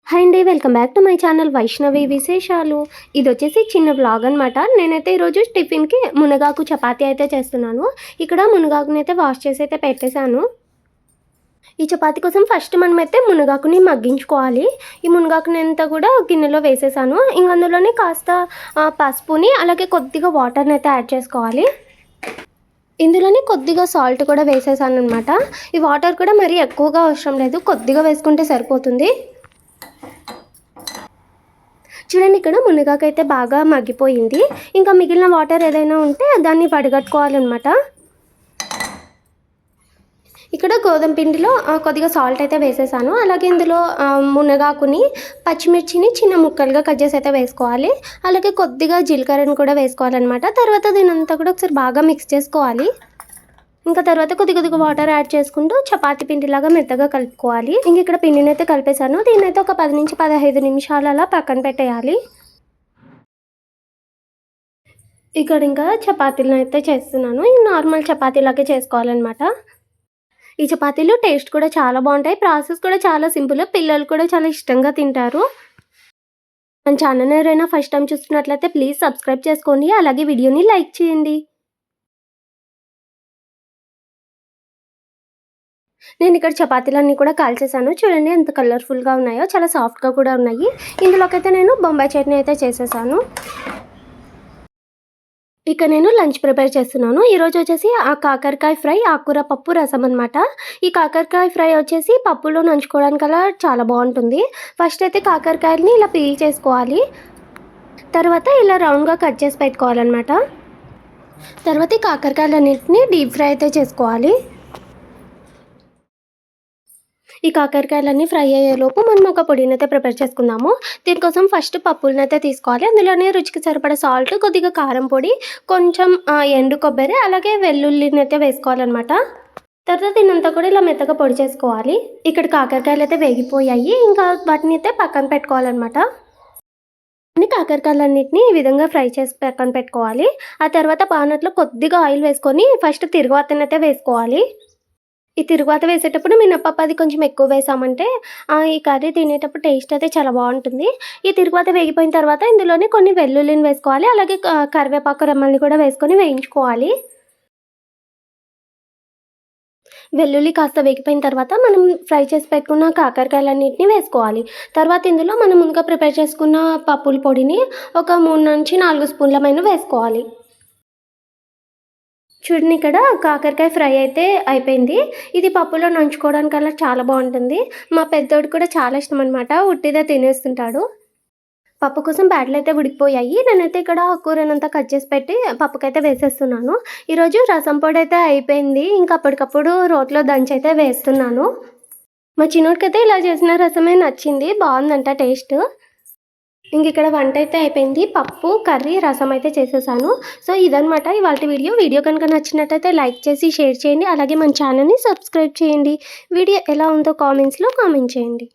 Hi అండి, welcome back to my channel Vaishnavi విశేషాలు. ఇది వచ్చేసి చిన్న వ్లాగ్ అనమాట. నేనైతే ఈరోజు టిఫిన్కి మునగాకు చపాతీ అయితే చేస్తున్నాను. ఇక్కడ మునగాకుని అయితే వాష్ చేసి అయితే పెట్టేశాను. ఈ చపాతీ కోసం ఫస్ట్ మనమైతే మునగాకుని మగ్గించుకోవాలి. ఈ మునగాకుని అంతా కూడా గిన్నెలో వేసేసాను. ఇంక అందులోనే కాస్త పసుపుని అలాగే కొద్దిగా వాటర్ని అయితే యాడ్ చేసుకోవాలి. ఇందులోనే కొద్దిగా సాల్ట్ కూడా వేసేసాను అనమాట. ఈ వాటర్ కూడా మరీ ఎక్కువగా అవసరం లేదు, కొద్దిగా వేసుకుంటే సరిపోతుంది. చూడండి, ఇక్కడ మునగాకైతే బాగా మగ్గిపోయింది. ఇంకా మిగిలిన వాటర్ ఏదైనా ఉంటే దాన్ని వడగట్టుకోవాలన్నమాట. ఇక్కడ గోధుమ పిండిలో కొద్దిగా సాల్ట్ అయితే వేసేసాను. అలాగే ఇందులో మునగాకుని పచ్చిమిర్చిని చిన్న ముక్కలుగా కట్ చేసి అయితే వేసుకోవాలి. అలాగే కొద్దిగా జీలకర్రను కూడా వేసుకోవాలన్నమాట. తర్వాత దీనంతా కూడా ఒకసారి బాగా మిక్స్ చేసుకోవాలి. ఇంకా తర్వాత కొద్దిగా వాటర్ యాడ్ చేసుకుంటూ చపాతీ పిండిలాగా మెత్తగా కలుపుకోవాలి. ఇంక ఇక్కడ పిండిని అయితే కలిపేశాను. దీన్ని అయితే ఒక 10 నుంచి 15 నిమిషాలు అలా పక్కన పెట్టేయాలి. ఇక్కడ ఇంకా చపాతీలను అయితే చేస్తున్నాను. ఈ నార్మల్ చపాతీలాగే చేసుకోవాలన్నమాట. ఈ చపాతీలు టేస్ట్ కూడా చాలా బాగుంటాయి. ప్రాసెస్ కూడా చాలా సింపుల్. పిల్లలు కూడా చాలా ఇష్టంగా తింటారు. మన ఛానల్ ఎవరైనా ఫస్ట్ టైం చూస్తున్నట్లయితే ప్లీజ్ సబ్స్క్రైబ్ చేసుకోండి. అలాగే వీడియోని లైక్ చేయండి. నేను ఇక్కడ చపాతీలన్నీ కూడా కాల్చేసాను. చూడండి ఎంత కలర్ఫుల్గా ఉన్నాయో, చాలా సాఫ్ట్గా కూడా ఉన్నాయి. ఇందులోకైతే నేను బొంబాయి చట్నీ అయితే చేసేసాను. ఇక నేను లంచ్ ప్రిపేర్ చేస్తున్నాను. ఈరోజు వచ్చేసి కాకరకాయ ఫ్రై, ఆకుకూర పప్పు, రసం అనమాట. ఈ కాకరకాయ ఫ్రై వచ్చేసి పప్పులో నంచుకోవడానికల్లా చాలా బాగుంటుంది. ఫస్ట్ అయితే కాకరకాయలని ఇలా పీల్ చేసుకోవాలి. తర్వాత ఇలా రౌండ్గా కట్ చేసి పెట్టుకోవాలన్నమాట. తర్వాత ఈ కాకరకాయలన్నింటినీ డీప్ ఫ్రై అయితే చేసుకోవాలి. ఈ కాకరకాయలన్నీ ఫ్రై అయ్యేలోపు మనం ఒక పొడిని అయితే ప్రిపేర్ చేసుకుందాము. దీనికోసం ఫస్ట్ పప్పులను అయితే తీసుకోవాలి. అందులోనే రుచికి సరిపడా సాల్ట్, కొద్దిగా కారం పొడి, కొంచెం ఎండు కొబ్బరి, అలాగే వెల్లుల్లిని అయితే వేసుకోవాలన్నమాట. తర్వాత దీనంతా కూడా ఇలా మెత్తగా పొడి చేసుకోవాలి. ఇక్కడ కాకరకాయలు అయితే వేగిపోయాయి. ఇంకా వాటిని అయితే పక్కన పెట్టుకోవాలన్నమాట. కాకరకాయలన్నింటినీ ఈ విధంగా ఫ్రై చేసి పక్కన పెట్టుకోవాలి. ఆ తర్వాత బాణట్లో కొద్దిగా ఆయిల్ వేసుకొని ఫస్ట్ తిరుగువాతని అయితే వేసుకోవాలి. ఈ తిరుగువాత వేసేటప్పుడు మినపప్పు అది కొంచెం ఎక్కువ వేసామంటే ఈ కర్రీ తినేటప్పుడు టేస్ట్ అయితే చాలా బాగుంటుంది. ఈ తిరుగువాత వేగిపోయిన తర్వాత ఇందులోనే కొన్ని వెల్లుల్లిని వేసుకోవాలి. అలాగే కరివేపాకు రెమ్మల్ని కూడా వేసుకొని వేయించుకోవాలి. వెల్లుల్లి కాస్త వేగిపోయిన తర్వాత మనం ఫ్రై చేసి పెట్టుకున్న కాకరకాయలన్నింటినీ వేసుకోవాలి. తర్వాత ఇందులో మనం ముందుగా ప్రిపేర్ చేసుకున్న పప్పుల పొడిని ఒక 3 నుంచి 4 స్పూన్ల వేసుకోవాలి. చూడండి, ఇక్కడ కాకరకాయ ఫ్రై అయితే అయిపోయింది. ఇది పప్పులో నంచుకోవడానికల్లా చాలా బాగుంటుంది. మా పెద్దోడు కూడా చాలా ఇష్టం అనమాట, ఉట్టిదే తినేస్తుంటాడు. పప్పు కోసం బ్యాటలు అయితే ఉడికిపోయాయి. నేనైతే ఇక్కడ కూరనంతా కట్ చేసి పెట్టి పప్పుకైతే వేసేస్తున్నాను. ఈరోజు రసం పొడి అయితే అయిపోయింది. ఇంకా అప్పటికప్పుడు రోట్లో దంచి అయితే వేస్తున్నాను. మా చిన్నోడికైతే ఇలా చేసిన రసమే నచ్చింది, బాగుందంట టేస్ట్. ఇంక ఇక్కడ వంట అయితే అయిపోయింది. పప్పు, కర్రీ, రసం అయితే చేసేసాను. సో ఇదనమాట ఇవాల్టి వీడియో కనుక నచ్చినట్టయితే లైక్ చేసి షేర్ చేయండి. అలాగే మన ఛానల్ని సబ్స్క్రైబ్ చేయండి. వీడియో ఎలా ఉందో కామెంట్స్లో కామెంట్ చేయండి.